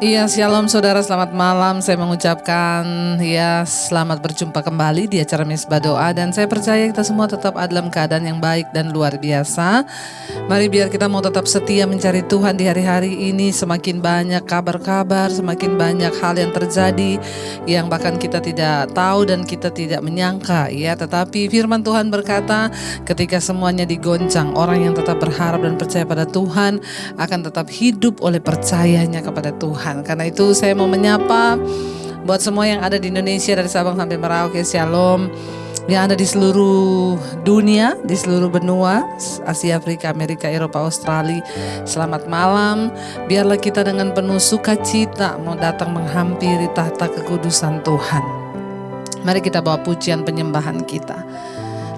Iya, shalom saudara, selamat malam. Saya mengucapkan ya selamat berjumpa kembali di acara Misbah Doa. Dan saya percaya kita semua tetap ada dalam keadaan yang baik dan luar biasa. Mari biar kita mau tetap setia mencari Tuhan di hari-hari ini. Semakin banyak kabar-kabar, semakin banyak hal yang terjadi yang bahkan kita tidak tahu dan kita tidak menyangka ya. Tetapi firman Tuhan berkata ketika semuanya digoncang, orang yang tetap berharap dan percaya pada Tuhan akan tetap hidup oleh percayanya kepada Tuhan. Karena itu saya mau menyapa buat semua yang ada di Indonesia dari Sabang sampai Merauke, Shalom. Yang ada di seluruh dunia, di seluruh benua, Asia, Afrika, Amerika, Eropa, Australia. Selamat malam. Biarlah kita dengan penuh sukacita mau datang menghampiri tahta kekudusan Tuhan. Mari kita bawa pujian penyembahan kita.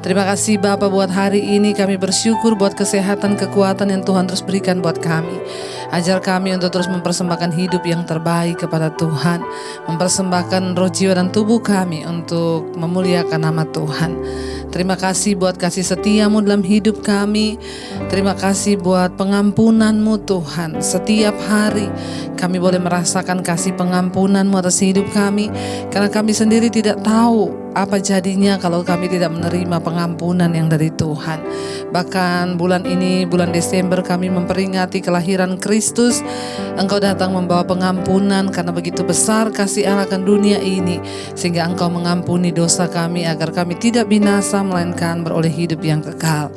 Terima kasih Bapa buat hari ini, kami bersyukur buat kesehatan, kekuatan yang Tuhan terus berikan buat kami. Ajar kami untuk terus mempersembahkan hidup yang terbaik kepada Tuhan. Mempersembahkan roh, jiwa, dan tubuh kami untuk memuliakan nama Tuhan. Terima kasih buat kasih setiamu dalam hidup kami. Terima kasih buat pengampunanmu Tuhan. Setiap hari kami boleh merasakan kasih pengampunanmu atas hidup kami. Karena kami sendiri tidak tahu apa jadinya kalau kami tidak menerima pengampunan yang dari Tuhan. Bahkan bulan ini, bulan Desember, kami memperingati kelahiran Kristus. Engkau datang membawa pengampunan karena begitu besar kasih Allah akan dunia ini, sehingga Engkau mengampuni dosa kami agar kami tidak binasa melainkan beroleh hidup yang kekal.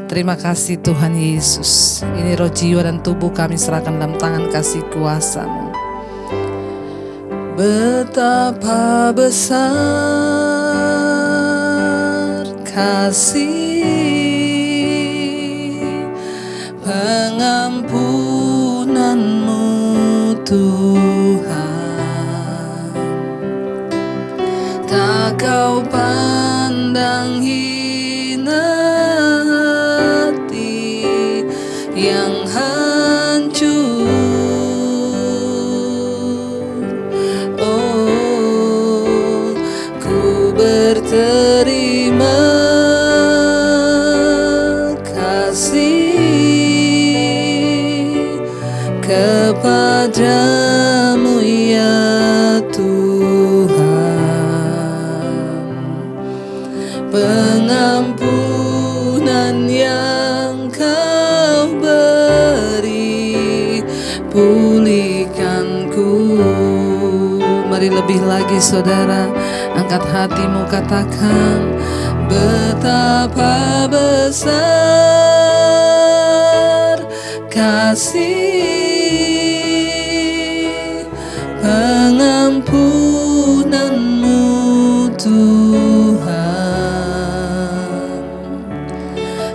Terima kasih Tuhan Yesus. Ini roh, jiwa, dan tubuh kami serahkan dalam tangan kasih kuasa-Mu. Betapa besar kasih pengampunan-Mu Tuhan. Tak Kau pandang hina hati yang hancur. Berterima kasih kepadamu ya Tuhan. Pengampunan yang Kau beri, pulihkanku. Mari lebih lagi saudara, angkat hatimu, katakan betapa besar kasih pengampunan-Mu Tuhan.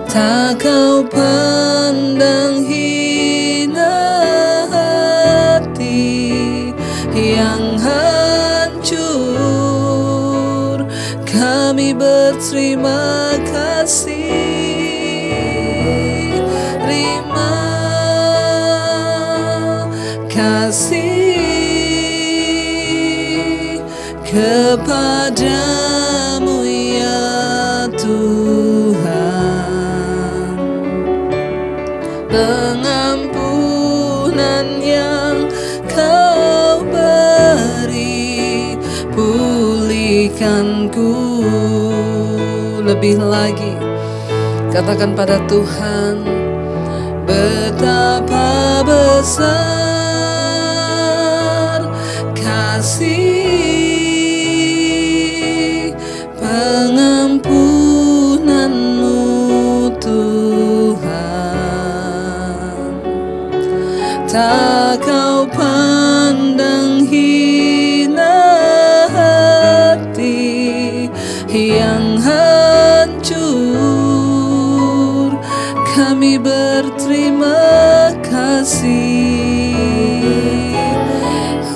Tak Kau pandang hina hati yang hancur. Kami berterima kasih, terima kasih kepadamu ya Tuhan. Pengampunan yang Kau beri, pulihkanku. Lebih lagi katakan pada Tuhan, betapa besar kasih pengampunan-Mu Tuhan. Tak Kau pandang hina hati yang hancur. Kami berterima kasih.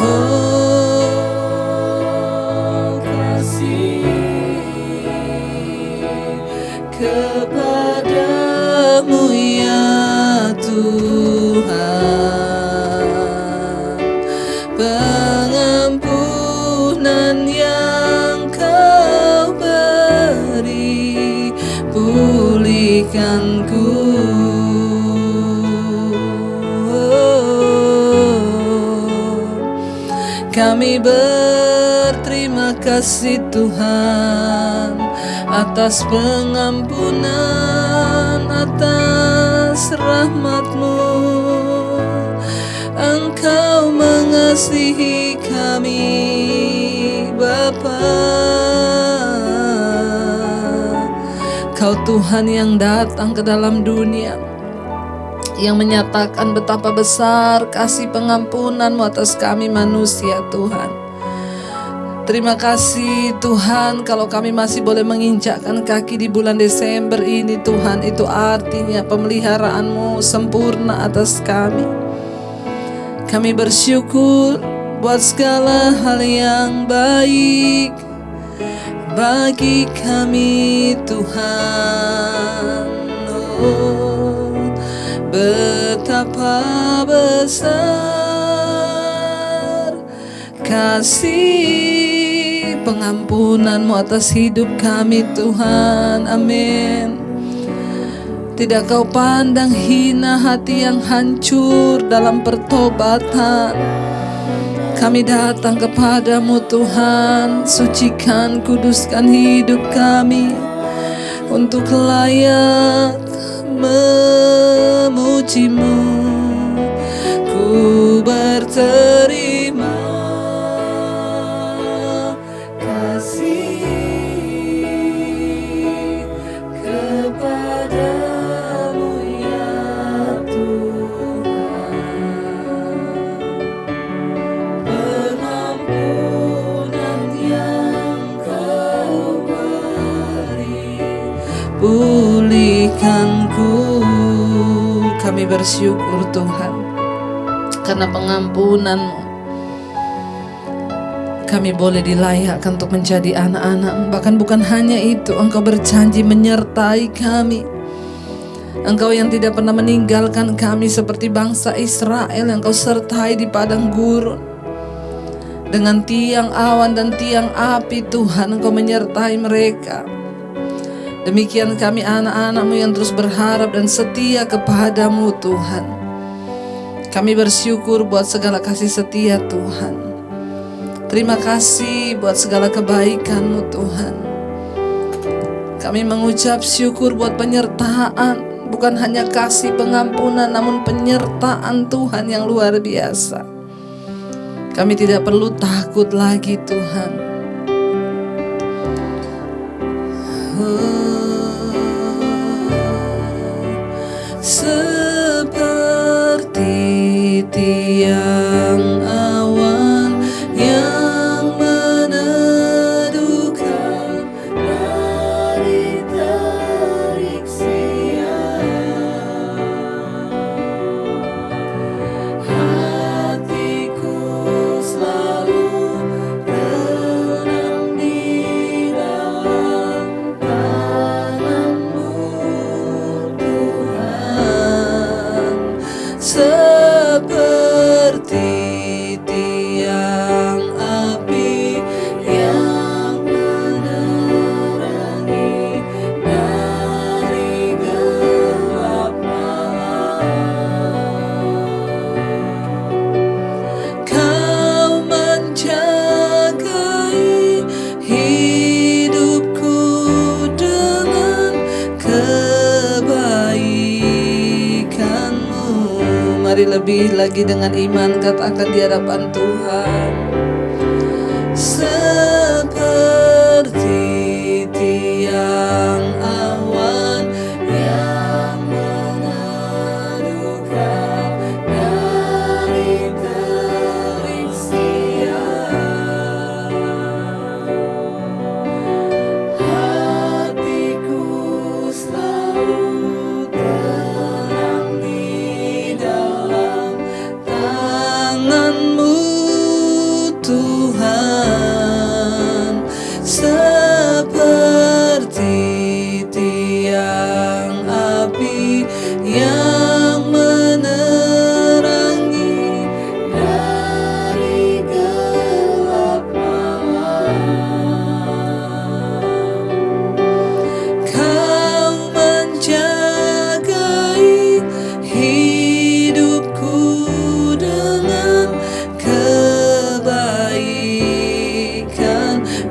Oh, kasih kepadamu ya Tuhan. Pengampunan yang Kau beri, pulihkanku. Kami berterima kasih Tuhan atas pengampunan, atas rahmat-Mu. Engkau mengasihi kami Bapa. Kau Tuhan yang datang ke dalam dunia, yang menyatakan betapa besar kasih pengampunan-Mu atas kami manusia Tuhan. Terima kasih Tuhan, kalau kami masih boleh menginjakkan kaki di bulan Desember ini Tuhan, itu artinya pemeliharaan-Mu sempurna atas kami. Kami bersyukur buat segala hal yang baik bagi kami Tuhan. Oh, betapa besar kasih pengampunan-Mu atas hidup kami Tuhan. Amin. Tidak Kau pandang hina hati yang hancur dalam pertobatan. Kami datang kepadamu Tuhan, sucikan, kuduskan hidup kami untuk layak memuji-Mu. Ku berterima kasih kepadamu ya Tuhan. Pengampunan yang Kau beri, pulihkanku. Kami bersyukur Tuhan, karena pengampunan-Mu kami boleh dilayakkan untuk menjadi anak-anak. Bahkan bukan hanya itu, Engkau berjanji menyertai kami. Engkau yang tidak pernah meninggalkan kami seperti bangsa Israel yang Kau sertai di padang gurun. Dengan tiang awan dan tiang api Tuhan, Engkau menyertai mereka. Demikian kami anak-anak-Mu yang terus berharap dan setia kepadamu Tuhan. Kami bersyukur buat segala kasih setia Tuhan. Terima kasih buat segala kebaikan-Mu Tuhan. Kami mengucap syukur buat penyertaan, bukan hanya kasih pengampunan, namun penyertaan Tuhan yang luar biasa. Kami tidak perlu takut lagi Tuhan. Seperti tiang awan yang meneduhkan dari terik siang, hatiku selalu tenang di dalam tangan-Mu Tuhan. Seperti tiang api yang menerangi dari gelap malam, Kau menjagai hidupku dengan kebaikan-Mu. Mari lebih lagi dengan iman katakan di hadapan Tuhan. Seperti tiang awan yang meneduhkan dari terik siang, hatiku selalu tenang di dalam tangan-Mu Tuhan.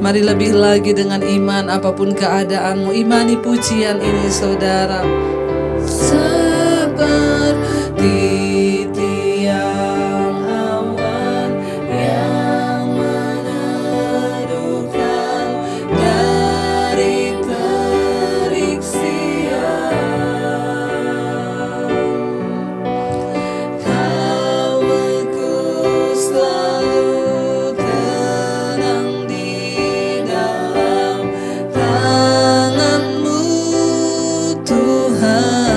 Mari lebih lagi dengan iman, apapun keadaanmu, imani pujian ini saudara. Seperti tiang awan yang meneduhkan dari terik siang, Kau Ku selalu tenang di dalam tangan-Mu Tuhan,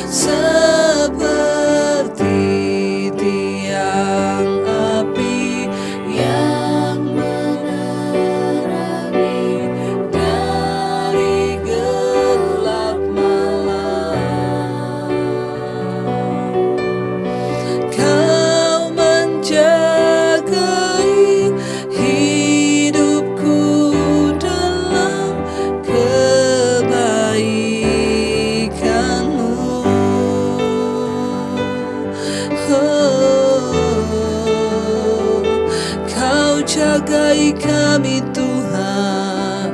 seperti tiang api yang menerangi dari gelap malam. Kau menjagai hidupku dalam kebaikan-Mu. Kau jagai kami Tuhan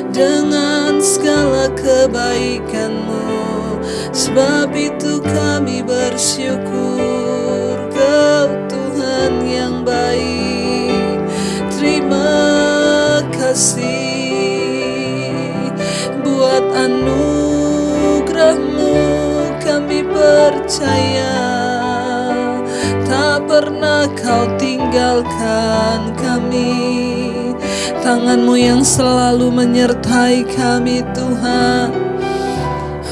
dengan segala kebaikan-Mu. Sebab itu kami bersyukur, Kau Tuhan yang baik. Terima kasih buat anugerah-Mu, kami percaya tak pernah Kau tinggalkan kami. Tangan-Mu yang selalu menyertai kami Tuhan.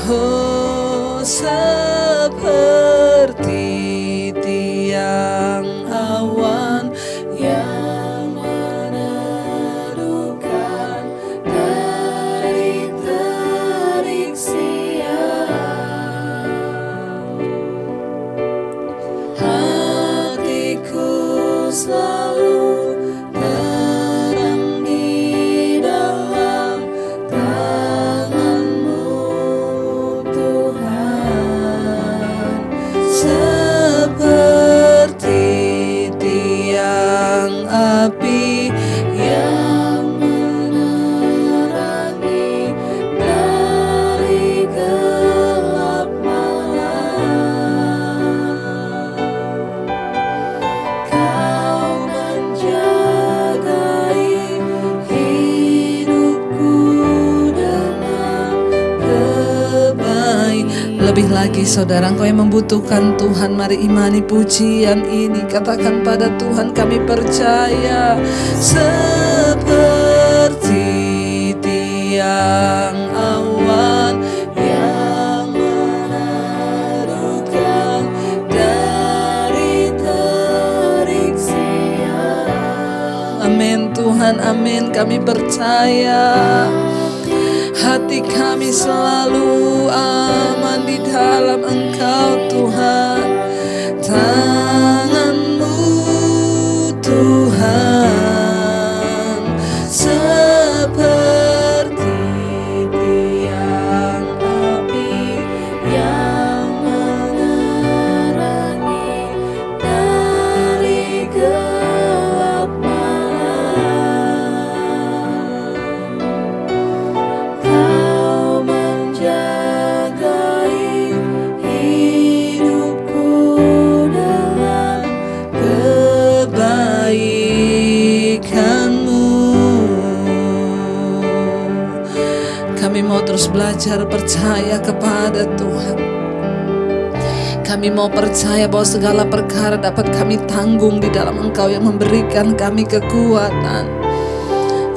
Oh, seperti tiang awan yang meneduhkan dari terik siang, hatiku selalu tenang di dalam tangan-Mu Tuhan, seperti tiang api yang menerangi dari gelap malam. Kau menjagai hidupku dengan kebaikan. Lebih lagi saudara, engkau yang membutuhkan Tuhan, mari imani pujian ini. Katakan pada Tuhan, kami percaya seperti tiang awan yang meneduhkan dari terik siang. Amin Tuhan, amin, kami percaya. Hati kami selalu aman di dalam Engkau Tuhan. Tangan-Mu Tuhan, seperti tiang api yang menerangi dari gelap malam. Kau menjagai hidupku dalam kebaikan-Mu. Kami mau terus belajar percaya kepada Tuhan. Kami mau percaya bahwa segala perkara dapat kami tanggung di dalam Engkau yang memberikan kami kekuatan.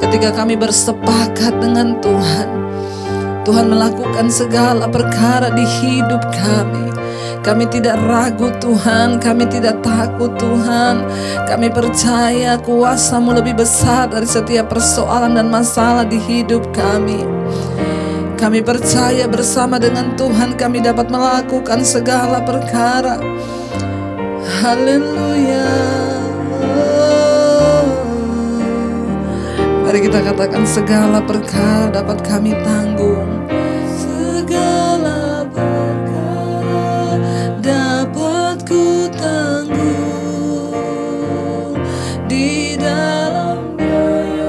Ketika kami bersepakat dengan Tuhan, Tuhan melakukan segala perkara di hidup kami. Kami tidak ragu Tuhan, kami tidak takut Tuhan. Kami percaya kuasa-Mu lebih besar dari setiap persoalan dan masalah di hidup kami. Kami percaya bersama dengan Tuhan kami dapat melakukan segala perkara. Haleluya. Mari kita katakan segala perkara dapat kami tanggung. Segala perkara dapat ku tanggung di dalam Dia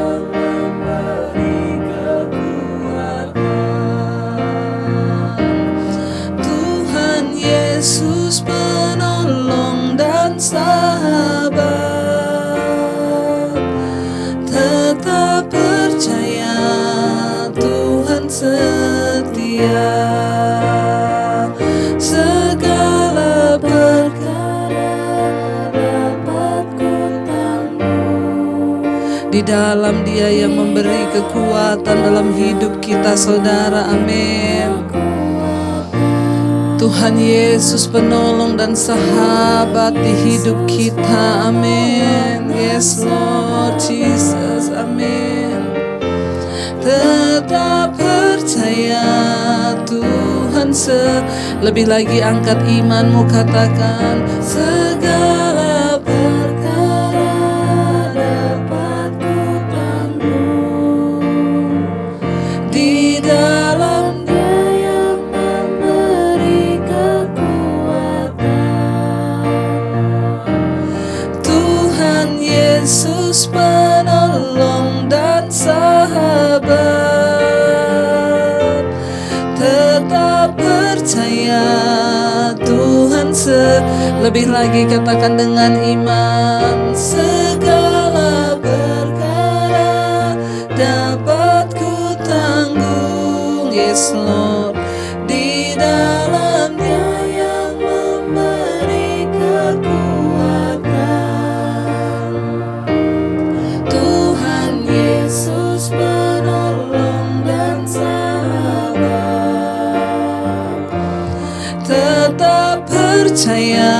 Yesus penolong dan sahabat, tetap percaya Tuhan setia. Segala perkara dapat ku tanggung. Di dalam Dia yang memberi kekuatan dalam hidup kita, saudara. Amin. Tuhan Yesus penolong dan sahabat di hidup kita. Amin. Yes Lord Jesus. Amin. Tetap percaya Tuhan lebih lagi angkat imanmu, katakan segala perkara dapat ku tanggung di dalam Dia yang memberi kekuatan. Tuhan Yesus penolong dan sahabat, tetap percaya Tuhan lebih lagi katakan dengan iman, segala perkara dapat ku tanggung. Yes Lord, di dalam Dia yang memberi kekuatan. Tuhan Yesus penolong dan sahabat, tetap percaya.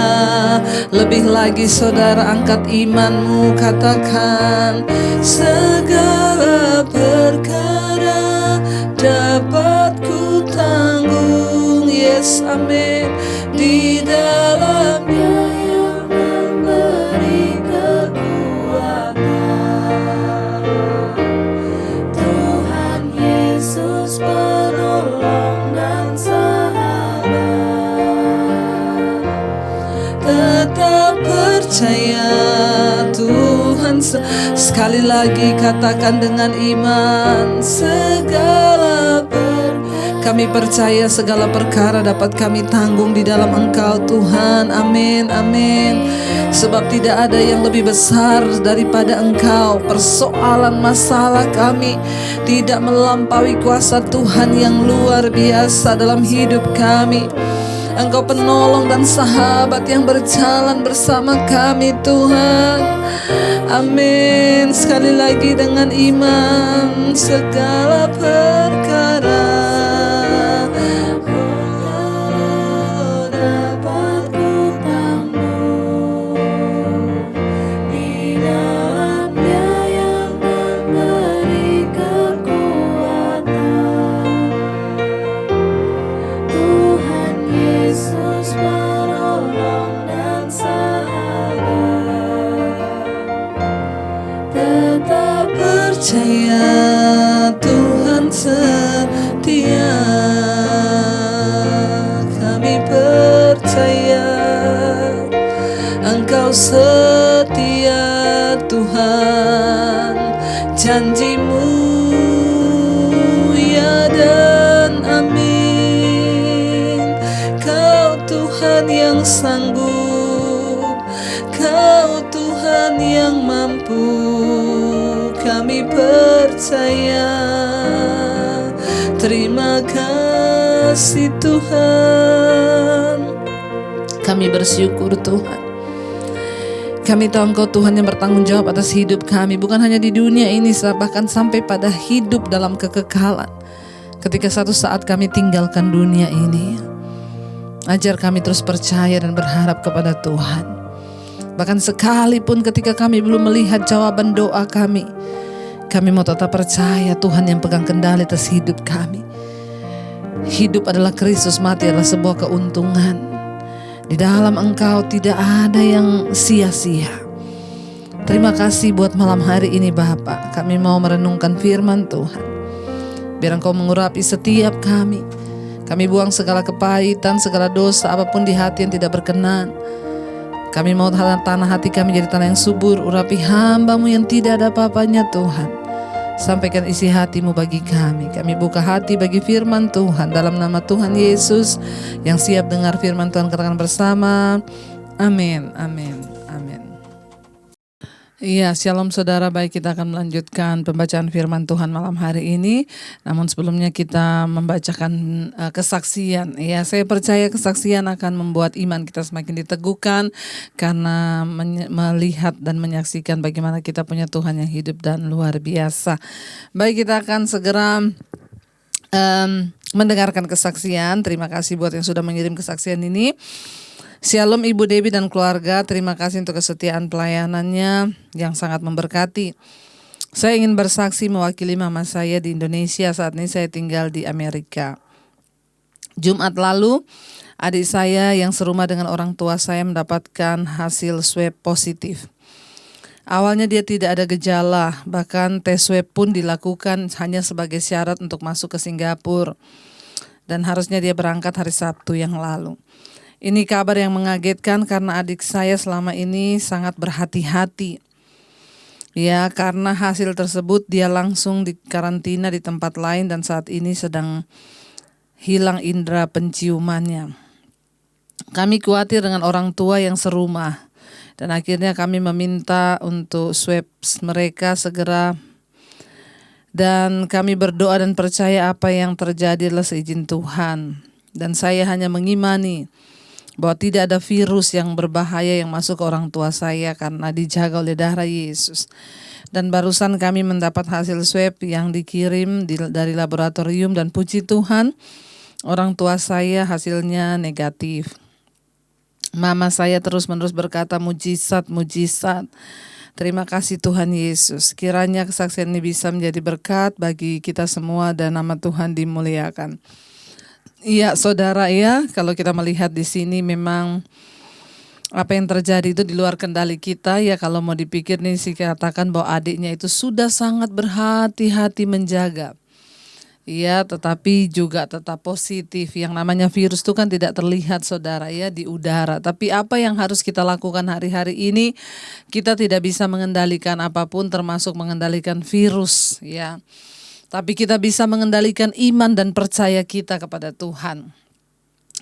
Lebih lagi saudara, angkat imanmu, katakan segala perkara dapat ku tanggung. Yes, amin. Di dalam Dia yang memberi kekuatan. Tuhan Yesus penolong dan sahabat, tetap percaya Tuhan. Sekali lagi katakan dengan iman, segala kami percaya segala perkara dapat kami tanggung di dalam Engkau Tuhan. Amin, amin. Sebab tidak ada yang lebih besar daripada Engkau. Persoalan masalah kami tidak melampaui kuasa Tuhan yang luar biasa dalam hidup kami. Engkau penolong dan sahabat yang berjalan bersama kami Tuhan. Amin. Sekali lagi dengan iman, segala perkara dapat ku tanggung di dalam Dia yang memberi kekuatan. Tuhan Yesus penolong dan sahabat, tetap percaya Tuhan setia. Kami percaya Engkau setia Tuhan. Janji-Mu ya dan amin. Kau Tuhan yang sanggup, Kau Tuhan yang mampu. Kami percaya. Terima kasih Tuhan. Kami bersyukur Tuhan. Kami tahu Engkau Tuhan yang bertanggung jawab atas hidup kami, bukan hanya di dunia ini, bahkan sampai pada hidup dalam kekekalan. Ketika satu saat kami tinggalkan dunia ini, ajar kami terus percaya dan berharap kepada Tuhan. Bahkan sekalipun ketika kami belum melihat jawaban doa kami mau tetap percaya Tuhan yang pegang kendali atas hidup kami. Hidup adalah Kristus, mati adalah sebuah keuntungan. Di dalam Engkau tidak ada yang sia-sia. Terima kasih buat malam hari ini Bapa. Kami mau merenungkan firman Tuhan. Biar Engkau mengurapi setiap kami. Kami buang segala kepahitan, segala dosa apapun di hati yang tidak berkenan. Kami mau tanah hati kami jadi tanah yang subur. Urapi hamba-Mu yang tidak ada apa-apanya Tuhan. Sampaikan isi hati-Mu bagi kami. Kami buka hati bagi firman Tuhan dalam nama Tuhan Yesus. Yang siap dengar firman Tuhan katakan bersama. Amin, amin, amin. Iya, shalom saudara, baik, kita akan melanjutkan pembacaan firman Tuhan malam hari ini. Namun sebelumnya kita membacakan kesaksian. Ya, saya percaya kesaksian akan membuat iman kita semakin diteguhkan karena melihat dan menyaksikan bagaimana kita punya Tuhan yang hidup dan luar biasa. Baik, kita akan segera mendengarkan kesaksian. Terima kasih buat yang sudah mengirim kesaksian ini. Shalom Ibu Debbie dan keluarga, terima kasih untuk kesetiaan pelayanannya yang sangat memberkati. Saya ingin bersaksi mewakili mama saya di Indonesia, saat ini saya tinggal di Amerika. Jumat lalu, adik saya yang serumah dengan orang tua saya mendapatkan hasil swab positif. Awalnya dia tidak ada gejala, bahkan tes swab pun dilakukan hanya sebagai syarat untuk masuk ke Singapura. Dan harusnya dia berangkat hari Sabtu yang lalu. Ini kabar yang mengagetkan karena adik saya selama ini sangat berhati-hati. Ya, karena hasil tersebut dia langsung dikarantina di tempat lain dan saat ini sedang hilang indera penciumannya. Kami khawatir dengan orang tua yang serumah dan akhirnya kami meminta untuk swab mereka segera. Dan kami berdoa dan percaya apa yang terjadi adalah seizin Tuhan. Dan saya hanya mengimani bahwa tidak ada virus yang berbahaya yang masuk ke orang tua saya karena dijaga oleh darah Yesus. Dan barusan kami mendapat hasil swab yang dikirim dari laboratorium dan puji Tuhan, orang tua saya hasilnya negatif. Mama saya terus-menerus berkata mujizat, mujizat. Terima kasih Tuhan Yesus. Kiranya kesaksian ini bisa menjadi berkat bagi kita semua dan nama Tuhan dimuliakan. Iya, saudara, ya, kalau kita melihat di sini memang apa yang terjadi itu di luar kendali kita. Ya, kalau mau dipikir nih sih katakan bahwa adiknya itu sudah sangat berhati-hati menjaga. Ya, tetapi juga tetap positif. Yang namanya virus itu kan tidak terlihat, saudara, ya, di udara. Tapi apa yang harus kita lakukan hari-hari ini, kita tidak bisa mengendalikan apapun termasuk mengendalikan virus, ya. Tapi kita bisa mengendalikan iman dan percaya kita kepada Tuhan.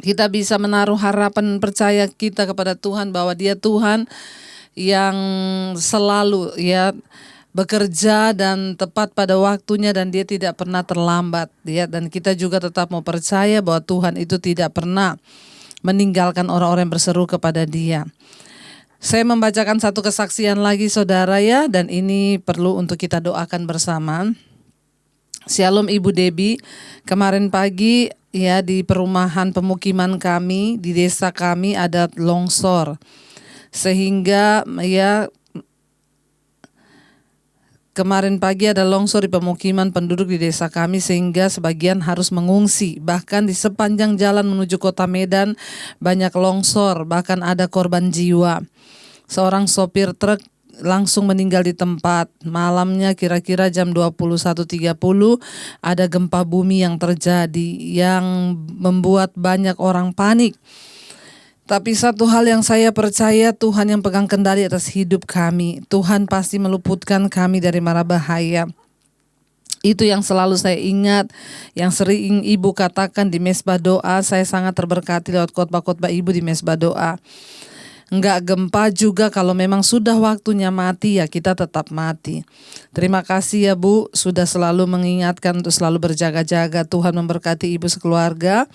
Kita bisa menaruh harapan dan percaya kita kepada Tuhan bahwa Dia Tuhan yang selalu ya bekerja dan tepat pada waktunya dan Dia tidak pernah terlambat. Ya, dan kita juga tetap mau percaya bahwa Tuhan itu tidak pernah meninggalkan orang-orang yang berseru kepada Dia. Saya membacakan satu kesaksian lagi, saudara, ya, dan ini perlu untuk kita doakan bersama. Shalom Ibu Debbie, kemarin pagi ya di perumahan pemukiman kami, di desa kami ada longsor. Sehingga ya kemarin pagi ada longsor di pemukiman penduduk di desa kami sehingga sebagian harus mengungsi. Bahkan di sepanjang jalan menuju kota Medan banyak longsor, bahkan ada korban jiwa. Seorang sopir truk langsung meninggal di tempat. Malamnya kira-kira jam 21.30 ada gempa bumi yang terjadi yang membuat banyak orang panik. Tapi satu hal yang saya percaya, Tuhan yang pegang kendali atas hidup kami. Tuhan pasti meluputkan kami dari mara bahaya. Itu yang selalu saya ingat, yang sering Ibu katakan di mesbah doa. Saya sangat terberkati lewat khotbah-khotbah Ibu di mesbah doa. Enggak gempa juga, kalau memang sudah waktunya mati ya kita tetap mati. Terima kasih ya Bu, sudah selalu mengingatkan untuk selalu berjaga-jaga. Tuhan memberkati Ibu sekeluarga.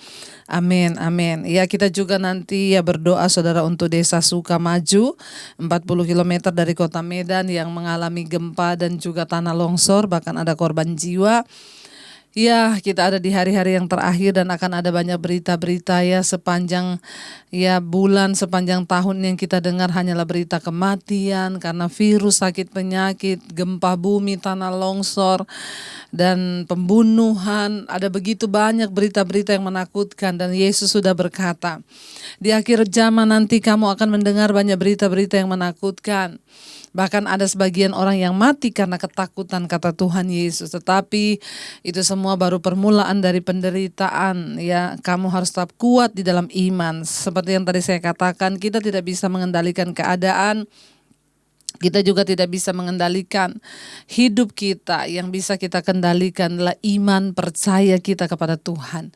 Amin, amin. Ya, kita juga nanti ya berdoa saudara untuk desa Sukamaju, 40 km dari kota Medan yang mengalami gempa dan juga tanah longsor, bahkan ada korban jiwa. Ya, kita ada di hari-hari yang terakhir dan akan ada banyak berita-berita ya sepanjang ya bulan, sepanjang tahun yang kita dengar hanyalah berita kematian karena virus, sakit penyakit, gempa bumi, tanah longsor, dan pembunuhan. Ada begitu banyak berita-berita yang menakutkan dan Yesus sudah berkata, di akhir zaman nanti kamu akan mendengar banyak berita-berita yang menakutkan. Bahkan ada sebagian orang yang mati karena ketakutan, kata Tuhan Yesus. Tetapi itu semua baru permulaan dari penderitaan. Ya, kamu harus tetap kuat di dalam iman. Seperti yang tadi saya katakan, kita tidak bisa mengendalikan keadaan. Kita juga tidak bisa mengendalikan hidup kita. Yang bisa kita kendalikan adalah iman percaya kita kepada Tuhan.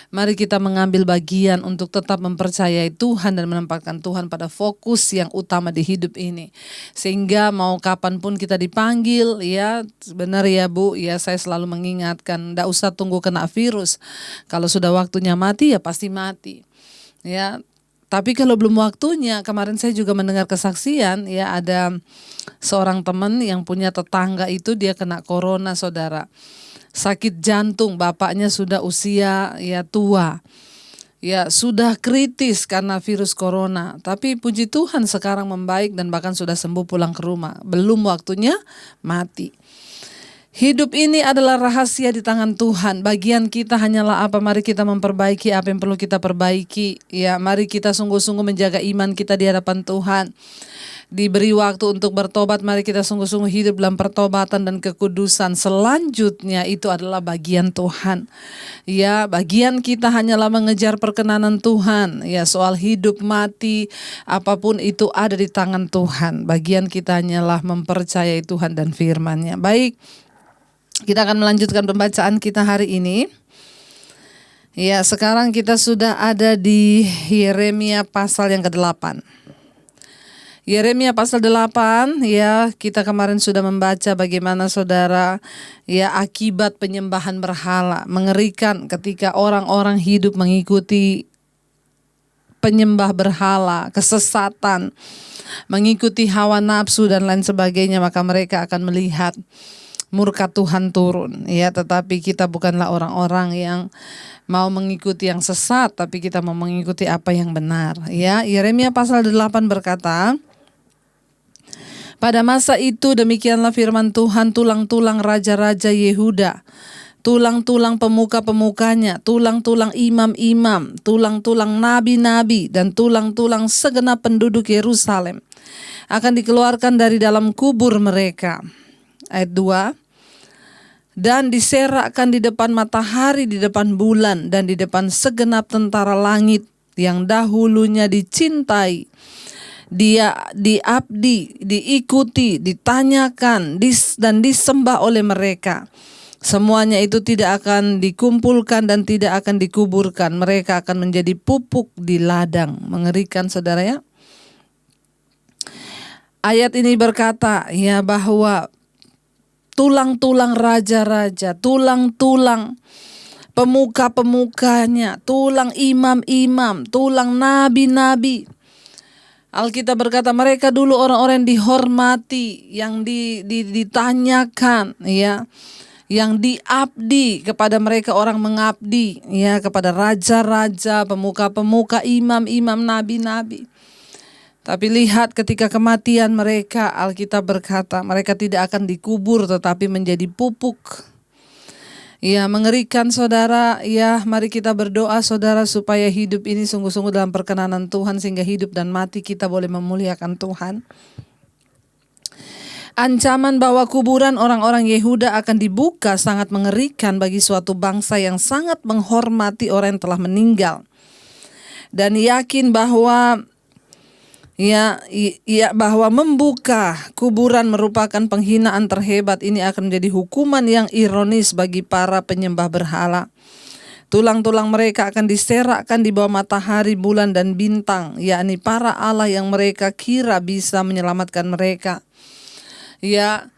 Mari kita mengambil bagian untuk tetap mempercayai Tuhan dan menempatkan Tuhan pada fokus yang utama di hidup ini. Sehingga mau kapanpun kita dipanggil, ya benar ya Bu, ya saya selalu mengingatkan, tidak usah tunggu kena virus. Kalau sudah waktunya mati ya pasti mati. Ya. Tapi kalau belum waktunya, kemarin saya juga mendengar kesaksian, ya ada seorang teman yang punya tetangga itu dia kena corona, saudara. Sakit jantung, bapaknya sudah usia ya tua. Ya sudah kritis karena virus corona. Tapi puji Tuhan sekarang membaik dan bahkan sudah sembuh pulang ke rumah. Belum waktunya mati. Hidup ini adalah rahasia di tangan Tuhan. Bagian kita hanyalah apa? Mari kita memperbaiki apa yang perlu kita perbaiki. Ya, mari kita sungguh-sungguh menjaga iman kita di hadapan Tuhan. Diberi waktu untuk bertobat, mari kita sungguh-sungguh hidup dalam pertobatan dan kekudusan. Selanjutnya itu adalah bagian Tuhan. Ya, bagian kita hanyalah mengejar perkenanan Tuhan. Ya, soal hidup mati apapun itu ada di tangan Tuhan. Bagian kita hanyalah mempercayai Tuhan dan firman-Nya. Baik. Kita akan melanjutkan pembacaan kita hari ini. Ya, sekarang kita sudah ada di Yeremia pasal yang ke-8. Yeremia pasal 8, ya kita kemarin sudah membaca bagaimana saudara, ya akibat penyembahan berhala. Mengerikan ketika orang-orang hidup mengikuti penyembah berhala, kesesatan, mengikuti hawa nafsu dan lain sebagainya, maka mereka akan melihat murka Tuhan turun, ya. Tetapi kita bukanlah orang-orang yang mau mengikuti yang sesat, tapi kita mau mengikuti apa yang benar, ya. Yeremia pasal 8 berkata, pada masa itu demikianlah firman Tuhan, tulang-tulang raja-raja Yehuda, tulang-tulang pemuka-pemukanya, tulang-tulang imam-imam, tulang-tulang nabi-nabi, dan tulang-tulang segenap penduduk Yerusalem akan dikeluarkan dari dalam kubur mereka. Ayat 2, dan diserakkan di depan matahari, di depan bulan, dan di depan segenap tentara langit yang dahulunya dicintai, dia diabdi, diikuti, ditanyakan, dan disembah oleh mereka. Semuanya itu tidak akan dikumpulkan dan tidak akan dikuburkan. Mereka akan menjadi pupuk di ladang. Mengerikan saudara ya. Ayat ini berkata ya bahwa tulang-tulang raja-raja, tulang-tulang pemuka-pemukanya, tulang imam-imam, tulang nabi-nabi. Alkitab berkata mereka dulu orang-orang yang dihormati, yang ditanyakan, ya, yang diabdi, kepada mereka orang mengabdi, ya, kepada raja-raja, pemuka-pemuka, imam-imam, nabi-nabi. Tapi lihat ketika kematian mereka, Alkitab berkata mereka tidak akan dikubur tetapi menjadi pupuk. Ya, mengerikan saudara. Ya, mari kita berdoa saudara supaya hidup ini sungguh-sungguh dalam perkenanan Tuhan, sehingga hidup dan mati kita boleh memuliakan Tuhan. Ancaman bahwa kuburan orang-orang Yehuda akan dibuka sangat mengerikan bagi suatu bangsa yang sangat menghormati orang yang telah meninggal. Dan yakin bahwa bahwa membuka kuburan merupakan penghinaan terhebat. Ini akan menjadi hukuman yang ironis bagi para penyembah berhala. Tulang-tulang mereka akan diserakkan di bawah matahari, bulan, dan bintang, yakni para Allah yang mereka kira bisa menyelamatkan mereka. Ya,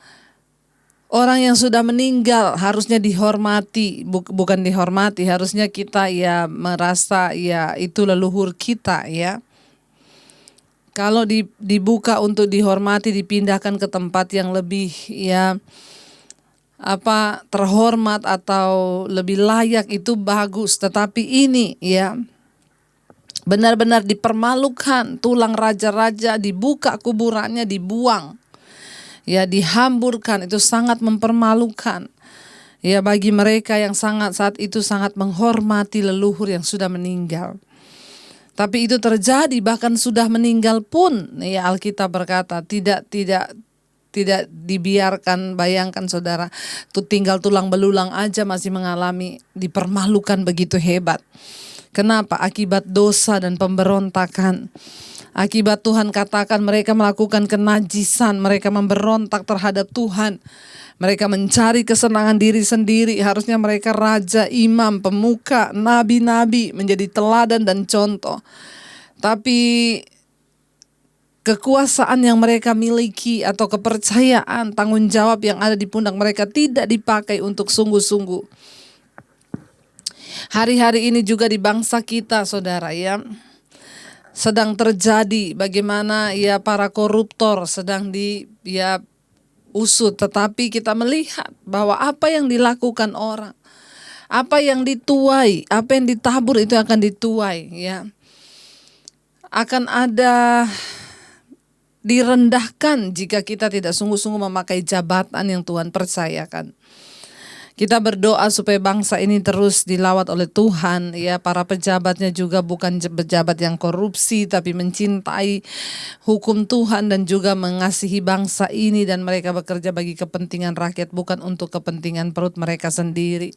orang yang sudah meninggal harusnya dihormati, bukan dihormati, harusnya kita ya merasa ya itu leluhur kita, ya. Kalau dibuka untuk dihormati, dipindahkan ke tempat yang lebih terhormat atau lebih layak, itu bagus. Tetapi ini ya benar-benar dipermalukan. Tulang raja-raja dibuka kuburannya, dibuang, ya, dihamburkan. Itu sangat mempermalukan. Ya, bagi mereka yang saat itu sangat menghormati leluhur yang sudah meninggal. Tapi itu terjadi bahkan sudah meninggal pun, ya, Alkitab berkata tidak dibiarkan. Bayangkan saudara, tuh tinggal tulang belulang aja masih mengalami dipermalukan begitu hebat. Kenapa? Akibat dosa dan pemberontakan. Akibat Tuhan katakan mereka melakukan kenajisan, mereka memberontak terhadap Tuhan. Mereka mencari kesenangan diri sendiri. Harusnya mereka raja, imam, pemuka, nabi-nabi, menjadi teladan dan contoh. Tapi kekuasaan yang mereka miliki atau kepercayaan, tanggung jawab yang ada di pundak mereka tidak dipakai untuk sungguh-sungguh. Hari-hari ini juga di bangsa kita, saudara, ya, sedang terjadi bagaimana ya para koruptor sedang usut, tetapi kita melihat bahwa apa yang dilakukan orang, apa yang dituai, apa yang ditabur itu akan dituai, ya. Akan ada direndahkan jika kita tidak sungguh-sungguh memakai jabatan yang Tuhan percayakan. Kita berdoa supaya bangsa ini terus dilawat oleh Tuhan, ya. Para pejabatnya juga bukan pejabat yang korupsi, tapi mencintai hukum Tuhan dan juga mengasihi bangsa ini, dan mereka bekerja bagi kepentingan rakyat, bukan untuk kepentingan perut mereka sendiri.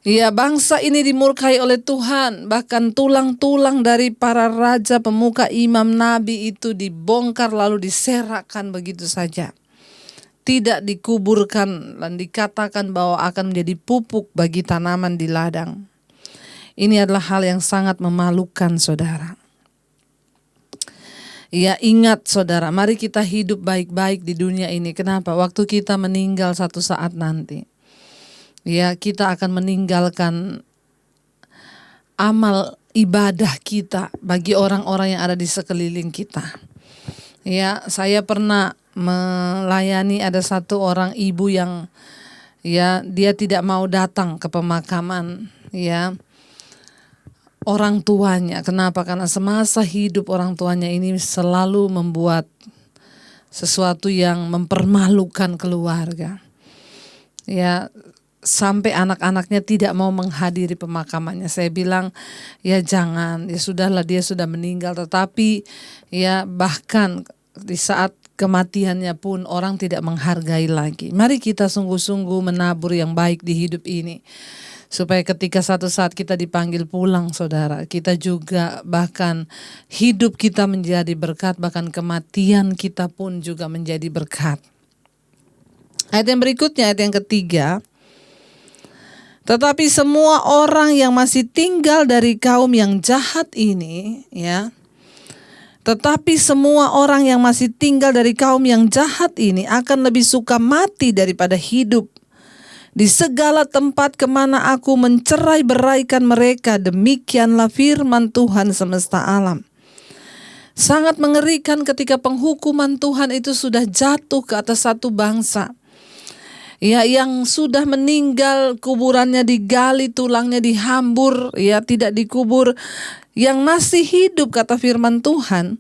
Ya, bangsa ini dimurkai oleh Tuhan, bahkan tulang-tulang dari para raja, pemuka, imam, nabi itu dibongkar lalu diserahkan begitu saja. Tidak dikuburkan dan dikatakan bahwa akan menjadi pupuk bagi tanaman di ladang. Ini adalah hal yang sangat memalukan, saudara. Ya, ingat saudara, mari kita hidup baik-baik di dunia ini. Kenapa? Waktu kita meninggal satu saat nanti, ya, kita akan meninggalkan amal ibadah kita bagi orang-orang yang ada di sekeliling kita. Ya, saya pernah melayani ada satu orang ibu yang ya dia tidak mau datang ke pemakaman, ya, orang tuanya. Kenapa? Karena semasa hidup orang tuanya ini selalu membuat sesuatu yang mempermalukan keluarga. Ya, sampai anak-anaknya tidak mau menghadiri pemakamannya. Saya bilang, ya jangan, ya sudahlah, dia sudah meninggal. Tetapi ya bahkan di saat kematiannya pun orang tidak menghargai lagi. Mari kita sungguh-sungguh menabur yang baik di hidup ini, supaya ketika satu saat kita dipanggil pulang, saudara, kita juga bahkan hidup kita menjadi berkat, bahkan kematian kita pun juga menjadi berkat. Ayat yang berikutnya, ayat yang ketiga. Tetapi semua orang yang masih tinggal dari kaum yang jahat ini, ya, tetapi semua orang yang masih tinggal dari kaum yang jahat ini akan lebih suka mati daripada hidup. Di segala tempat kemana aku mencerai-beraikan mereka, demikianlah firman Tuhan semesta alam. Sangat mengerikan ketika penghukuman Tuhan itu sudah jatuh ke atas satu bangsa. Ya, yang sudah meninggal kuburannya digali, tulangnya dihambur, ya tidak dikubur. Yang masih hidup, kata firman Tuhan,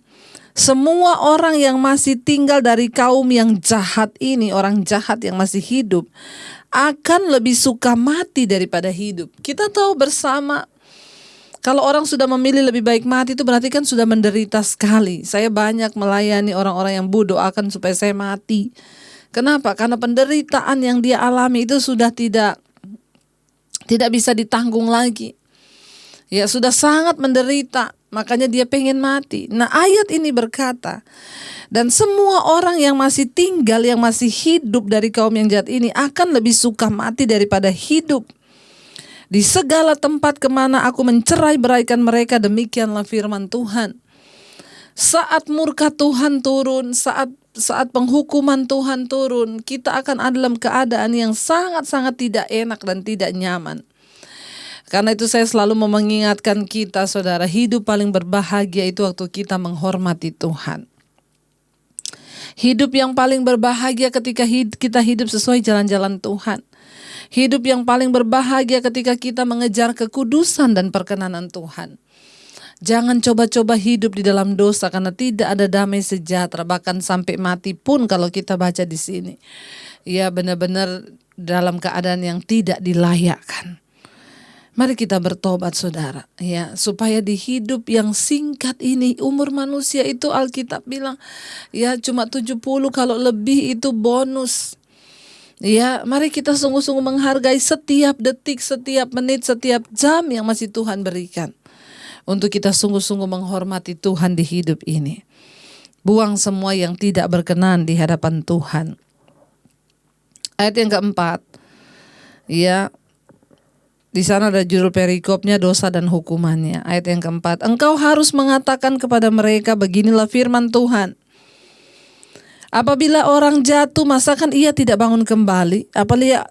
semua orang yang masih tinggal dari kaum yang jahat ini, orang jahat yang masih hidup, akan lebih suka mati daripada hidup. Kita tahu bersama, kalau orang sudah memilih lebih baik mati itu berarti kan sudah menderita sekali. Saya banyak melayani orang-orang yang doakan supaya saya mati. Kenapa? Karena penderitaan yang dia alami itu sudah tidak bisa ditanggung lagi. Ya, sudah sangat menderita, makanya dia pengen mati. Nah, ayat ini berkata, dan semua orang yang masih tinggal, yang masih hidup dari kaum yang jahat ini akan lebih suka mati daripada hidup. Di segala tempat kemana aku mencerai-beraikan mereka, demikianlah firman Tuhan. Saat murka Tuhan turun, saat penghukuman Tuhan turun, kita akan ada dalam keadaan yang sangat-sangat tidak enak dan tidak nyaman. Karena itu saya selalu mengingatkan kita, saudara, hidup paling berbahagia itu waktu kita menghormati Tuhan. Hidup yang paling berbahagia ketika kita hidup sesuai jalan-jalan Tuhan. Hidup yang paling berbahagia ketika kita mengejar kekudusan dan perkenanan Tuhan. Jangan coba-coba hidup di dalam dosa, karena tidak ada damai sejahtera, bahkan sampai mati pun kalau kita baca di sini. Ya, benar-benar dalam keadaan yang tidak dilayakkan. Mari kita bertobat, saudara, ya, supaya di hidup yang singkat ini, umur manusia itu Alkitab bilang ya cuma 70, kalau lebih itu bonus. Ya, mari kita sungguh-sungguh menghargai setiap detik, setiap menit, setiap jam yang masih Tuhan berikan. untuk kita sungguh-sungguh menghormati Tuhan di hidup ini. Buang semua yang tidak berkenan di hadapan Tuhan. Ayat yang keempat, ya, di sana ada judul perikopnya, dosa dan hukumannya. Ayat yang keempat, engkau harus mengatakan kepada mereka, beginilah firman Tuhan. Apabila orang jatuh, masakan ia tidak bangun kembali?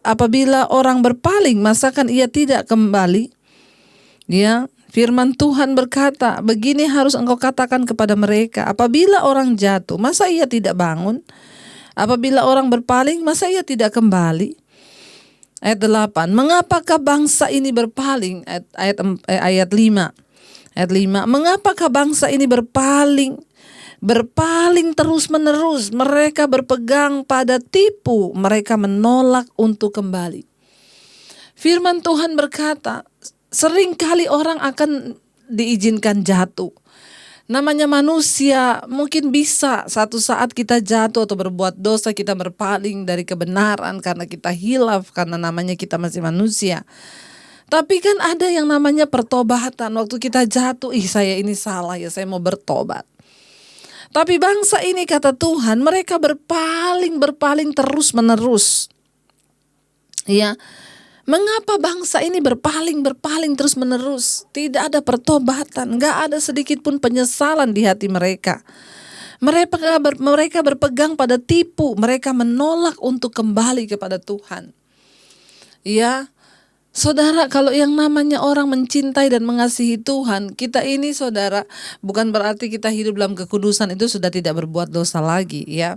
Apabila orang berpaling, masakan ia tidak kembali? Ya, firman Tuhan berkata, begini harus engkau katakan kepada mereka. Apabila orang jatuh, masa ia tidak bangun? Apabila orang berpaling, masa ia tidak kembali? Ayat 8, mengapakah bangsa ini berpaling? Ayat 5. Ayat 5, mengapakah bangsa ini berpaling terus menerus? Mereka berpegang pada tipu, mereka menolak untuk kembali. Firman Tuhan berkata, seringkali orang akan diizinkan jatuh. Namanya manusia, mungkin bisa satu saat kita jatuh atau berbuat dosa, kita berpaling dari kebenaran karena kita hilaf, karena namanya kita masih manusia. Tapi kan ada yang namanya pertobatan. Waktu kita jatuh, saya ini salah ya, saya mau bertobat. Tapi bangsa ini kata Tuhan, mereka berpaling terus menerus. Ya. Mengapa bangsa ini berpaling terus menerus? Tidak ada pertobatan, gak ada sedikit pun penyesalan di hati mereka. Mereka berpegang pada tipu, mereka menolak untuk kembali kepada Tuhan. Ya, saudara, kalau yang namanya orang mencintai dan mengasihi Tuhan, kita ini saudara, bukan berarti kita hidup dalam kekudusan itu sudah tidak berbuat dosa lagi, ya.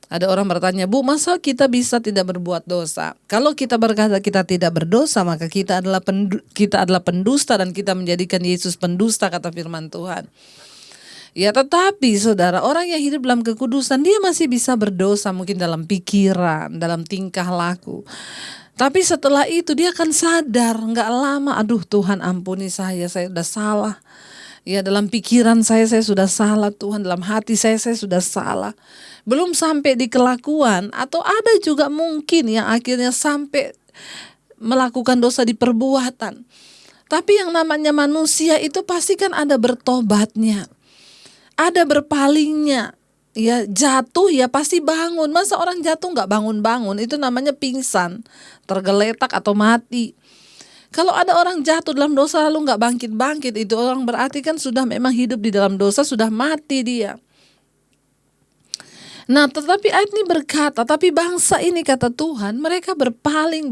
Ada orang bertanya, Bu, masa kita bisa tidak berbuat dosa? Kalau kita berkata kita tidak berdosa, maka kita adalah pendusta dan kita menjadikan Yesus pendusta, kata firman Tuhan. Ya, tetapi saudara, orang yang hidup dalam kekudusan, dia masih bisa berdosa mungkin dalam pikiran, dalam tingkah laku. Tapi setelah itu dia akan sadar, gak lama, aduh Tuhan ampuni saya sudah salah. Ya, dalam pikiran saya sudah salah Tuhan, dalam hati saya sudah salah. Belum sampai di kelakuan, atau ada juga mungkin yang akhirnya sampai melakukan dosa di perbuatan. Tapi yang namanya manusia itu pasti kan ada bertobatnya, ada berpalingnya. Ya, jatuh ya pasti bangun. Masa orang jatuh gak bangun-bangun? Itu namanya pingsan, tergeletak atau mati. Kalau ada orang jatuh dalam dosa lalu gak bangkit-bangkit, itu orang berarti kan sudah memang hidup di dalam dosa, sudah mati dia. Nah, tetapi ayat ini berkata, tapi bangsa ini kata Tuhan, mereka berpaling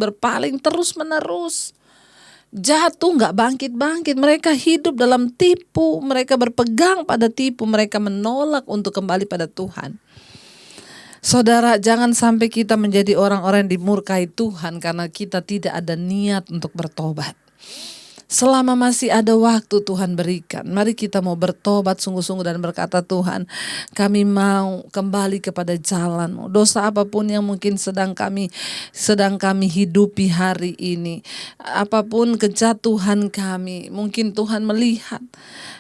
terus menerus. Jatuh gak bangkit-bangkit, mereka hidup dalam tipu, mereka berpegang pada tipu, mereka menolak untuk kembali pada Tuhan. Saudara, jangan sampai kita menjadi orang-orang yang dimurkai Tuhan karena kita tidak ada niat untuk bertobat. Selama masih ada waktu Tuhan berikan, mari kita mau bertobat sungguh-sungguh dan berkata, Tuhan, kami mau kembali kepada jalan-Mu. Dosa apapun yang mungkin sedang kami hidupi hari ini, apapun kejatuhan kami, mungkin Tuhan melihat,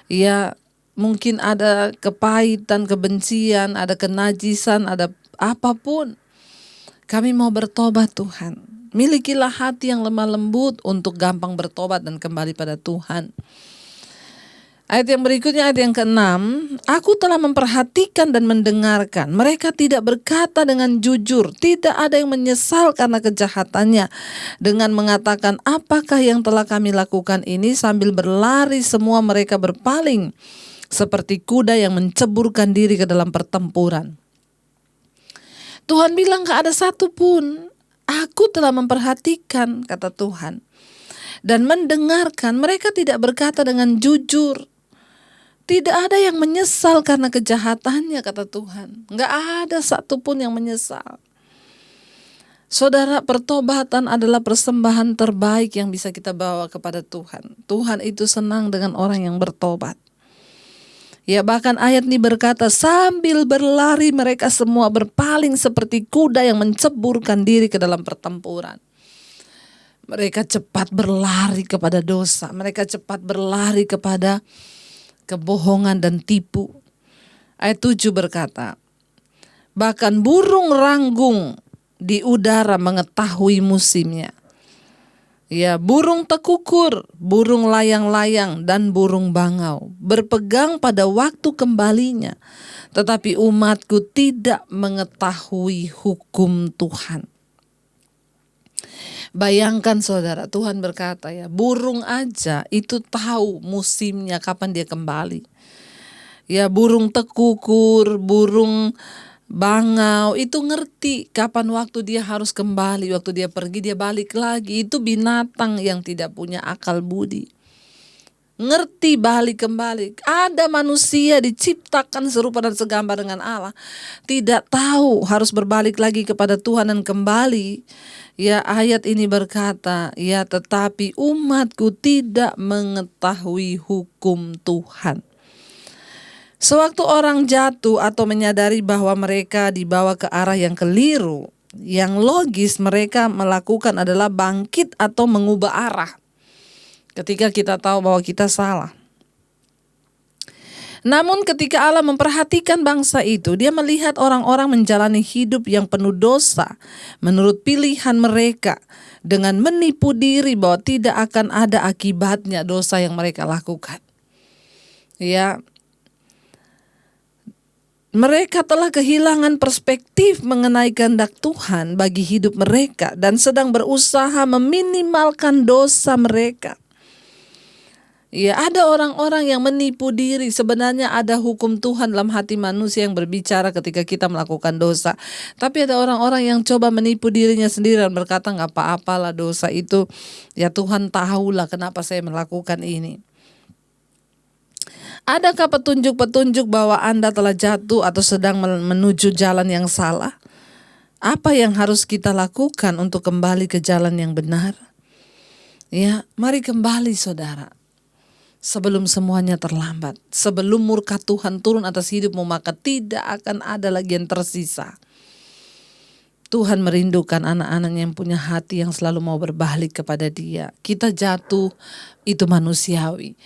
ya mungkin ada kepahitan, kebencian, ada kenajisan, ada apapun. Kami mau bertobat Tuhan. Milikilah hati yang lemah lembut untuk gampang bertobat dan kembali pada Tuhan. Ayat yang berikutnya, ayat yang ke-6. Aku telah memperhatikan dan mendengarkan. Mereka tidak berkata dengan jujur. Tidak ada yang menyesal karena kejahatannya. Dengan mengatakan, apakah yang telah kami lakukan ini? Sambil berlari semua mereka berpaling. Seperti kuda yang menceburkan diri ke dalam pertempuran. Tuhan bilang gak ada satu pun. Aku telah memperhatikan, kata Tuhan, dan mendengarkan. Mereka tidak berkata dengan jujur. Tidak ada yang menyesal karena kejahatannya, kata Tuhan. Gak ada satupun yang menyesal. Saudara, pertobatan adalah persembahan terbaik yang bisa kita bawa kepada Tuhan. Tuhan itu senang dengan orang yang bertobat. Ya, bahkan ayat ini berkata, sambil berlari mereka semua berpaling seperti kuda yang menceburkan diri ke dalam pertempuran. Mereka cepat berlari kepada dosa. Mereka cepat berlari kepada kebohongan dan tipu. Ayat 7 berkata, bahkan burung ranggung di udara mengetahui musimnya. Ya, burung tekukur, burung layang-layang, dan burung bangau berpegang pada waktu kembalinya, tetapi umatku tidak mengetahui hukum Tuhan. Bayangkan saudara, Tuhan berkata ya, burung aja itu tahu musimnya kapan dia kembali. Ya, burung tekukur, burung bangau itu ngerti kapan waktu dia harus kembali, waktu dia pergi dia balik lagi. Itu binatang yang tidak punya akal budi, ngerti balik kembali. Ada manusia diciptakan serupa dan segambar dengan Allah, tidak tahu harus berbalik lagi kepada Tuhan dan kembali. Ya, ayat ini berkata, ya tetapi umatku tidak mengetahui hukum Tuhan. Sewaktu orang jatuh atau menyadari bahwa mereka dibawa ke arah yang keliru, yang logis mereka melakukan adalah bangkit atau mengubah arah. Ketika kita tahu bahwa kita salah. Namun ketika Allah memperhatikan bangsa itu, dia melihat orang-orang menjalani hidup yang penuh dosa menurut pilihan mereka, dengan menipu diri bahwa tidak akan ada akibatnya dosa yang mereka lakukan. Ya, mereka telah kehilangan perspektif mengenai kehendak Tuhan bagi hidup mereka dan sedang berusaha meminimalkan dosa mereka. Ya, ada orang-orang yang menipu diri. Sebenarnya ada hukum Tuhan dalam hati manusia yang berbicara ketika kita melakukan dosa. Tapi ada orang-orang yang coba menipu dirinya sendiri dan berkata gak apa-apalah dosa itu. Ya Tuhan tahulah kenapa saya melakukan ini. Adakah petunjuk-petunjuk bahwa Anda telah jatuh atau sedang menuju jalan yang salah? Apa yang harus kita lakukan untuk kembali ke jalan yang benar? Ya, mari kembali saudara. Sebelum semuanya terlambat, sebelum murka Tuhan turun atas hidupmu, maka tidak akan ada lagi yang tersisa. Tuhan merindukan anak-anaknya yang punya hati yang selalu mau berbalik kepada Dia. Kita jatuh, itu manusiawi.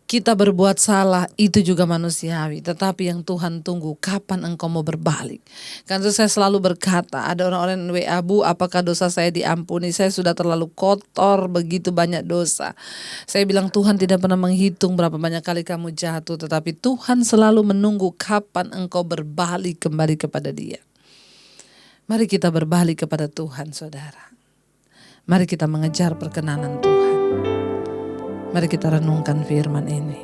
Kita berbuat salah, itu juga manusiawi. Tetapi yang Tuhan tunggu, kapan engkau mau berbalik. Karena saya selalu berkata, ada orang-orang WA, Bu, apakah dosa saya diampuni? Saya sudah terlalu kotor, begitu banyak dosa. Saya bilang Tuhan tidak pernah menghitung berapa banyak kali kamu jatuh. Tetapi Tuhan selalu menunggu kapan engkau berbalik kembali kepada Dia. Mari kita berbalik kepada Tuhan saudara. Mari kita mengejar perkenanan Tuhan. Mari kita renungkan firman ini.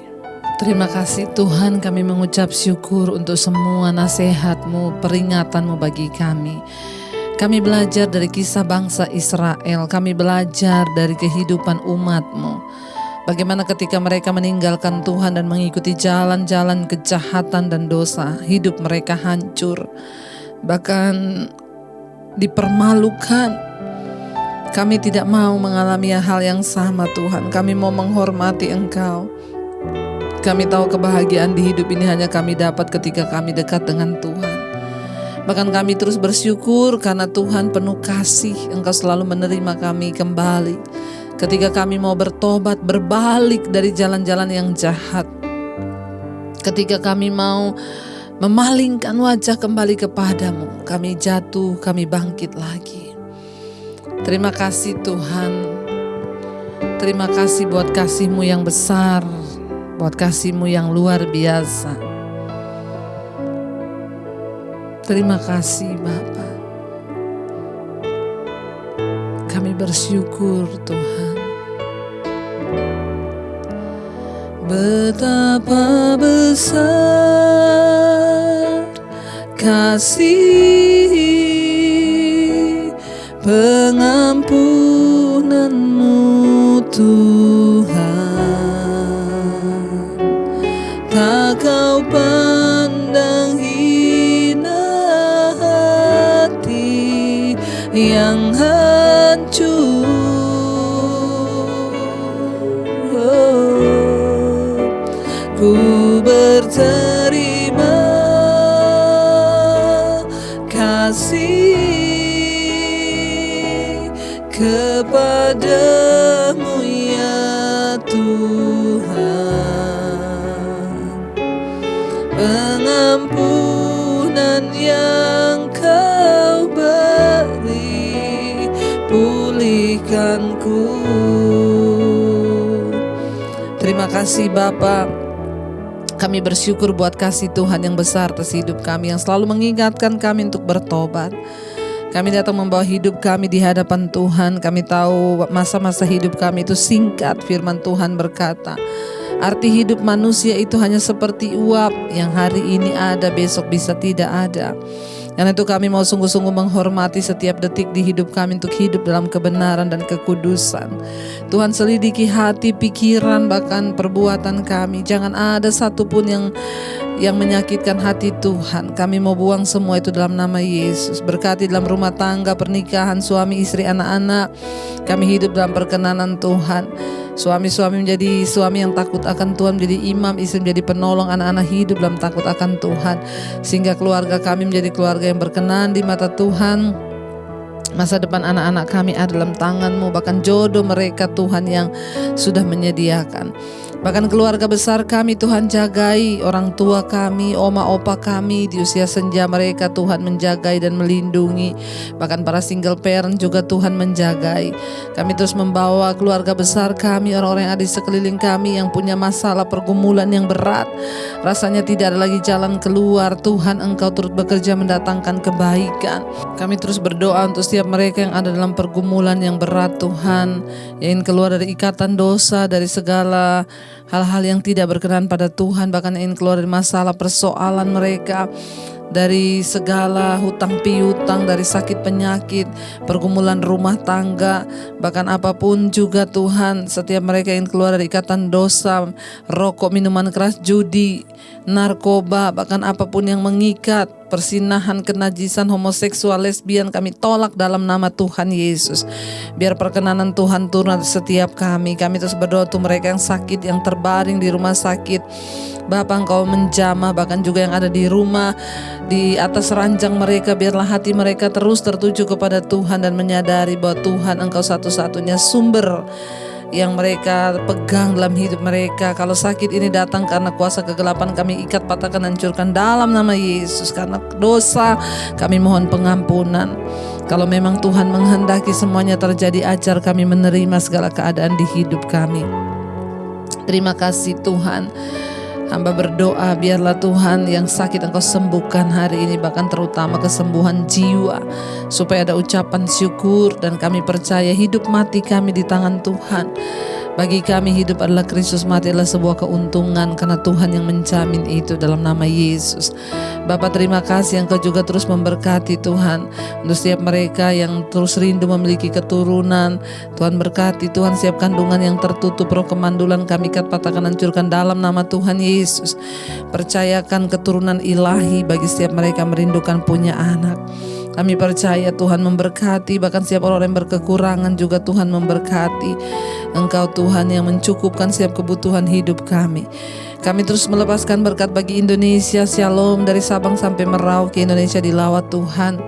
Terima kasih Tuhan, kami mengucap syukur untuk semua nasihat-Mu, peringatan-Mu bagi kami. Kami belajar dari kisah bangsa Israel, kami belajar dari kehidupan umat-Mu. Bagaimana ketika mereka meninggalkan Tuhan dan mengikuti jalan-jalan kejahatan dan dosa, hidup mereka hancur, bahkan dipermalukan. Kami tidak mau mengalami hal yang sama Tuhan. Kami mau menghormati Engkau. Kami tahu kebahagiaan di hidup ini hanya kami dapat ketika kami dekat dengan Tuhan. Bahkan kami terus bersyukur karena Tuhan penuh kasih. Engkau selalu menerima kami kembali. Ketika kami mau bertobat, berbalik dari jalan-jalan yang jahat. Ketika kami mau memalingkan wajah kembali kepadamu, kami jatuh, kami bangkit lagi. Terima kasih Tuhan. Terima kasih buat kasih-Mu yang besar, buat kasih-Mu yang luar biasa. Terima kasih Bapa. Kami bersyukur Tuhan. Betapa besar kasih pengampunan-Mu Tuhan, tak Kau pandang hina hati yang hancur. Ku berterima kasih kepadamu ya Tuhan, pengampunan yang Kau beri, pulihkanku kasih Bapa. Kami bersyukur buat kasih Tuhan yang besar atas hidup kami, yang selalu mengingatkan kami untuk bertobat. Kami datang membawa hidup kami di hadapan Tuhan. Kami tahu masa-masa hidup kami itu singkat. Firman Tuhan berkata, arti hidup manusia itu hanya seperti uap yang hari ini ada, besok bisa tidak ada. Karena itu kami mau sungguh-sungguh menghormati setiap detik di hidup kami untuk hidup dalam kebenaran dan kekudusan. Tuhan, selidiki hati, pikiran, bahkan perbuatan kami. Jangan ada satupun yang menyakitkan hati Tuhan. Kami mau buang semua itu dalam nama Yesus. Berkati dalam rumah tangga, pernikahan, suami, istri, anak-anak. Kami hidup dalam perkenanan Tuhan. Suami-suami menjadi suami yang takut akan Tuhan, menjadi imam, istri menjadi penolong, anak-anak hidup dalam takut akan Tuhan. Sehingga keluarga kami menjadi keluarga yang berkenan di mata Tuhan. Masa depan anak-anak kami ada dalam tangan-Mu, bahkan jodoh mereka Tuhan yang sudah menyediakan. Bahkan keluarga besar kami Tuhan jagai, orang tua kami, oma opa kami di usia senja mereka Tuhan menjagai dan melindungi. Bahkan para single parent juga Tuhan menjagai. Kami terus membawa keluarga besar kami, orang-orang yang ada di sekeliling kami yang punya masalah pergumulan yang berat. Rasanya tidak ada lagi jalan keluar. Tuhan, Engkau turut bekerja mendatangkan kebaikan. Kami terus berdoa untuk setiap mereka yang ada dalam pergumulan yang berat Tuhan, yang ingin keluar dari ikatan dosa, dari segala hal-hal yang tidak berkenan pada Tuhan, bahkan ingin keluar dari masalah persoalan mereka, dari segala hutang piutang, dari sakit penyakit, pergumulan rumah tangga, bahkan apapun juga Tuhan. Setiap mereka ingin keluar dari ikatan dosa, rokok, minuman keras, judi, narkoba, bahkan apapun yang mengikat, persinahan, kenajisan, homoseksual, lesbian, kami tolak dalam nama Tuhan Yesus. Biar perkenanan Tuhan turun atas setiap kami. Kami terus berdoa untuk mereka yang sakit, yang terbaring di rumah sakit. Bapa, Engkau menjamah, bahkan juga yang ada di rumah, di atas ranjang mereka, biarlah hati mereka terus tertuju kepada Tuhan dan menyadari bahwa Tuhan Engkau satu-satunya sumber yang mereka pegang dalam hidup mereka. Kalau sakit ini datang karena kuasa kegelapan, kami ikat, patahkan, hancurkan dalam nama Yesus. Karena dosa kami mohon pengampunan. Kalau memang Tuhan menghendaki semuanya terjadi, ajar kami menerima segala keadaan di hidup kami. Terima kasih Tuhan. Hamba berdoa biarlah Tuhan yang sakit Engkau sembuhkan hari ini, bahkan terutama kesembuhan jiwa, supaya ada ucapan syukur. Dan kami percaya hidup mati kami di tangan Tuhan. Bagi kami hidup adalah Kristus, mati adalah sebuah keuntungan, karena Tuhan yang menjamin itu dalam nama Yesus. Bapa, terima kasih Engkau juga terus memberkati Tuhan untuk setiap mereka yang terus rindu memiliki keturunan. Tuhan berkati Tuhan setiap kandungan yang tertutup, roh kemandulan kami ikat, patahkan, hancurkan dalam nama Tuhan Yesus. Percayakan keturunan ilahi bagi setiap mereka merindukan punya anak. Kami percaya Tuhan memberkati, bahkan setiap orang yang berkekurangan juga Tuhan memberkati. Engkau Tuhan yang mencukupkan setiap kebutuhan hidup kami. Kami terus melepaskan berkat bagi Indonesia. Shalom dari Sabang sampai Merauke, Indonesia dilawat Tuhan.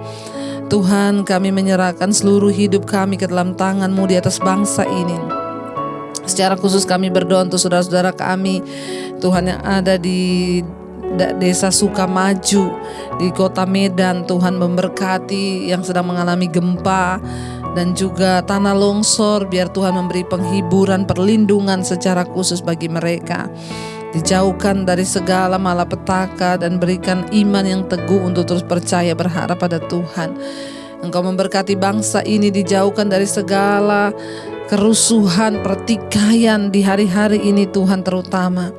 Tuhan, kami menyerahkan seluruh hidup kami ke dalam tangan-Mu di atas bangsa ini. Secara khusus kami berdoa untuk saudara-saudara kami Tuhan yang ada di Desa Sukamaju di Kota Medan. Tuhan memberkati yang sedang mengalami gempa dan juga tanah longsor. Biar Tuhan memberi penghiburan, perlindungan secara khusus bagi mereka. Dijauhkan dari segala malapetaka dan berikan iman yang teguh untuk terus percaya, berharap pada Tuhan. Engkau memberkati bangsa ini, dijauhkan dari segala kerusuhan, pertikaian di hari-hari ini Tuhan terutama.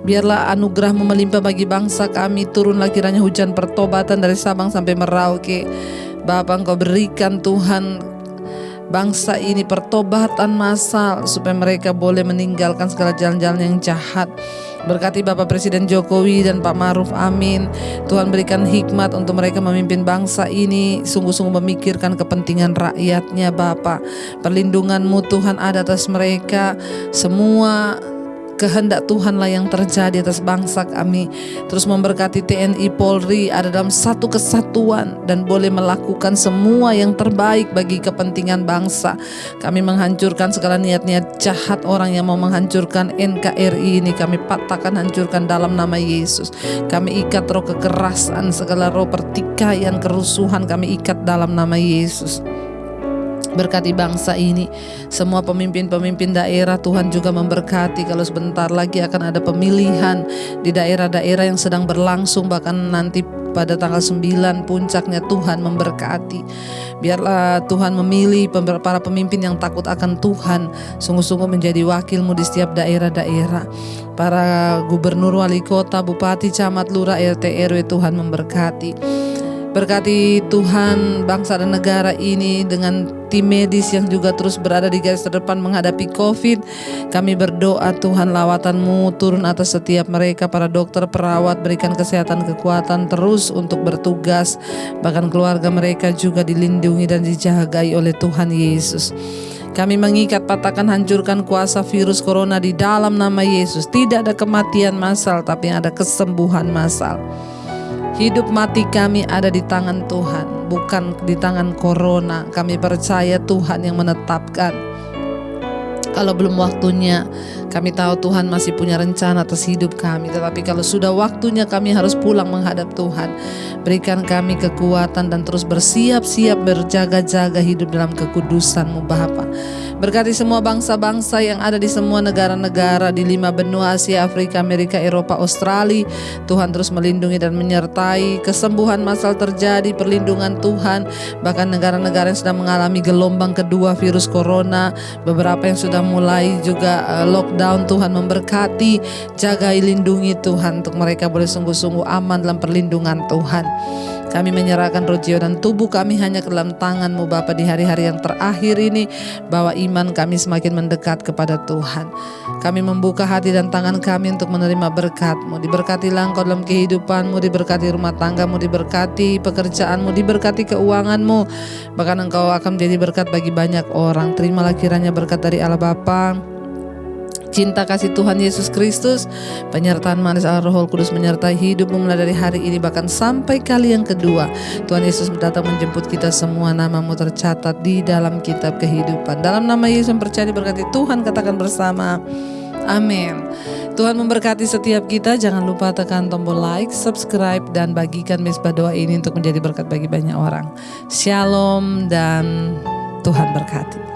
Biarlah anugerah-Mu melimpah bagi bangsa kami. Turunlah kiranya hujan pertobatan dari Sabang sampai Merauke. Bapa, Engkau berikan Tuhan bangsa ini pertobatan massal, supaya mereka boleh meninggalkan segala jalan-jalan yang jahat. Berkati Bapak Presiden Jokowi dan Pak Ma'ruf Amin. Tuhan berikan hikmat untuk mereka memimpin bangsa ini, sungguh-sungguh memikirkan kepentingan rakyatnya Bapak. Perlindungan-Mu Tuhan ada atas mereka. Semua kehendak Tuhanlah yang terjadi atas bangsa kami. Terus memberkati TNI Polri ada dalam satu kesatuan dan boleh melakukan semua yang terbaik bagi kepentingan bangsa. Kami menghancurkan segala niat-niat jahat orang yang mau menghancurkan NKRI ini. Kami patahkan, hancurkan dalam nama Yesus. Kami ikat roh kekerasan, segala roh pertikaian, kerusuhan, kami ikat dalam nama Yesus. Berkati bangsa ini, semua pemimpin-pemimpin daerah Tuhan juga memberkati. Kalau sebentar lagi akan ada pemilihan di daerah-daerah yang sedang berlangsung, bahkan nanti pada tanggal 9 puncaknya, Tuhan memberkati. Biarlah Tuhan memilih para pemimpin yang takut akan Tuhan, sungguh-sungguh menjadi wakilmu di setiap daerah-daerah. Para gubernur, wali kota, bupati, camat, lurah, RT, RW, Tuhan memberkati. Berkati Tuhan bangsa dan negara ini dengan tim medis yang juga terus berada di garis terdepan menghadapi COVID. Kami berdoa Tuhan, lawatan-Mu turun atas setiap mereka, para dokter, perawat, berikan kesehatan, kekuatan terus untuk bertugas. Bahkan keluarga mereka juga dilindungi dan dijagai oleh Tuhan Yesus. Kami mengikat, patahkan, hancurkan kuasa virus corona di dalam nama Yesus. Tidak ada kematian massal, tapi ada kesembuhan massal. Hidup mati kami ada di tangan Tuhan, bukan di tangan corona. Kami percaya Tuhan yang menetapkan. Kalau belum waktunya, kami tahu Tuhan masih punya rencana atas hidup kami. Tetapi kalau sudah waktunya, kami harus pulang menghadap Tuhan. Berikan kami kekuatan dan terus bersiap-siap berjaga-jaga hidup dalam kekudusan-Mu Bapa. Berkati semua bangsa-bangsa yang ada di semua negara-negara di 5 benua Asia, Afrika, Amerika, Eropa, Australia. Tuhan terus melindungi dan menyertai. Kesembuhan massal terjadi, perlindungan Tuhan. Bahkan negara-negara yang sedang mengalami gelombang kedua virus corona, beberapa yang sudah mulai juga lockdown, Tuhan memberkati. Jagai, lindungi Tuhan untuk mereka boleh sungguh-sungguh aman dalam perlindungan Tuhan. Kami menyerahkan roh, jiwa, dan tubuh kami hanya ke dalam tangan-Mu Bapa di hari-hari yang terakhir ini, bahwa iman kami semakin mendekat kepada Tuhan. Kami membuka hati dan tangan kami untuk menerima berkat-Mu. Diberkatilah Engkau dalam kehidupan-Mu, diberkati rumah tangga-Mu, diberkati pekerjaan-Mu, diberkati keuangan-Mu. Bahkan Engkau akan menjadi berkat bagi banyak orang. Terimalah kiranya berkat dari Allah Bapa, cinta kasih Tuhan Yesus Kristus, penyertaan manis Allah Roh Kudus menyertai hidupmu mulai dari hari ini bahkan sampai kali yang kedua. Tuhan Yesus datang menjemput kita semua, nama-Mu tercatat di dalam kitab kehidupan. Dalam nama Yesus percaya diberkati Tuhan, katakan bersama, amin. Tuhan memberkati setiap kita. Jangan lupa tekan tombol like, subscribe, dan bagikan Mezbah Doa ini untuk menjadi berkat bagi banyak orang. Shalom dan Tuhan berkati.